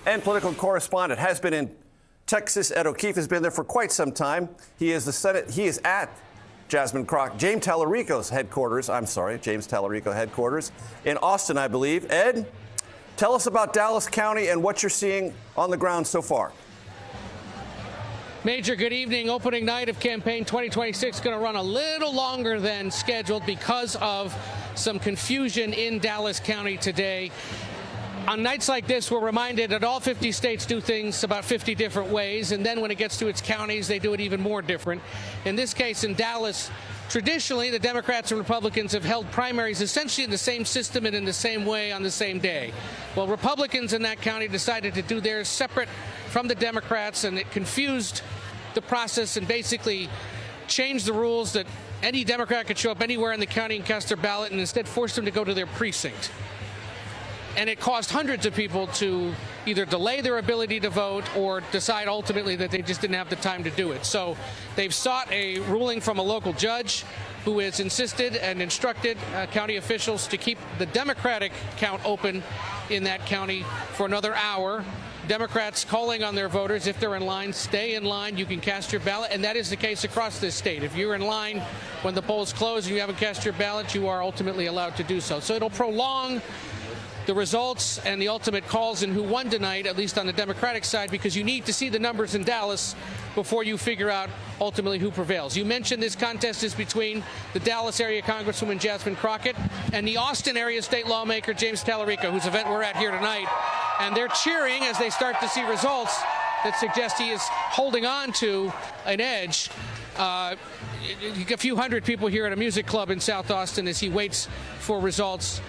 and political correspondent, has been in Texas. Ed O'Keefe has been there for quite some time. He is at James Tallarico's headquarters. James Tallarico headquarters in Austin, I believe. Ed, tell us about Dallas County and what you're seeing on the ground so far. Major, good evening. Opening night of campaign 2026 going to run a little longer than scheduled because of some confusion in Dallas County today. On nights like this, we're reminded that all 50 states do things about 50 different ways, and then when it gets to its counties, they do it even more different. In this case, in Dallas, traditionally, the Democrats and Republicans have held primaries essentially in the same system and in the same way on the same day. Well, Republicans in that county decided to do theirs separate from the Democrats, and it confused the process and basically changed the rules that any Democrat could show up anywhere in the county and cast their ballot, and instead forced them to go to their precinct. And it caused hundreds of people to either delay their ability to vote or decide ultimately that they just didn't have the time to do it. So they've sought a ruling from a local judge who has insisted and instructed county officials to keep the Democratic count open in that county for another hour. Democrats calling on their voters, if they're in line, stay in line. You can cast your ballot, and that is the case across this state. If you're in line when the polls close and you haven't cast your ballot, you are ultimately allowed to do so. So it'll prolong the results and the ultimate calls in who won tonight, at least on the Democratic side, because you need to see the numbers in Dallas before you figure out ultimately who prevails. You mentioned this contest is between the Dallas area Congresswoman Jasmine Crockett and the Austin area state lawmaker James Tallarico, whose event we're at here tonight. And they're cheering as they start to see results that suggest he is holding on to an edge. A few hundred people here at a music club in South Austin as he waits for results.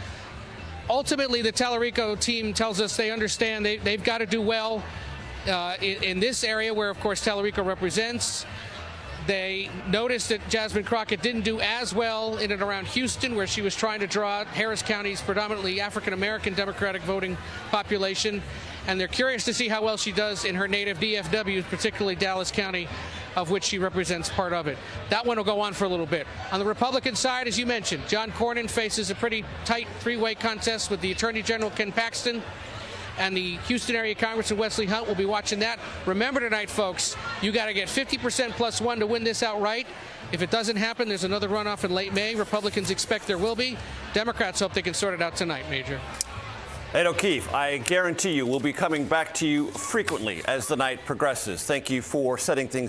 Ultimately, the Tallarico team tells us they understand they've got to do well in this area where, of course, Tallarico represents. They noticed that Jasmine Crockett didn't do as well in and around Houston, where she was trying to draw Harris County's predominantly African-American Democratic voting population. And they're curious to see how well she does in her native DFW, particularly Dallas County, of which she represents part of it. That one will go on for a little bit. On the Republican side, as you mentioned, John Cornyn faces a pretty tight three-way contest with the Attorney General Ken Paxton and the Houston area Congressman Wesley Hunt. Will be watching that. Remember tonight, folks, you got to get 50% plus one to win this outright. If it doesn't happen, there's another runoff in late May. Republicans expect there will be. Democrats hope they can sort it out tonight, Major. Ed O'Keefe, I guarantee you we'll be coming back to you frequently as the night progresses. Thank you for setting things up.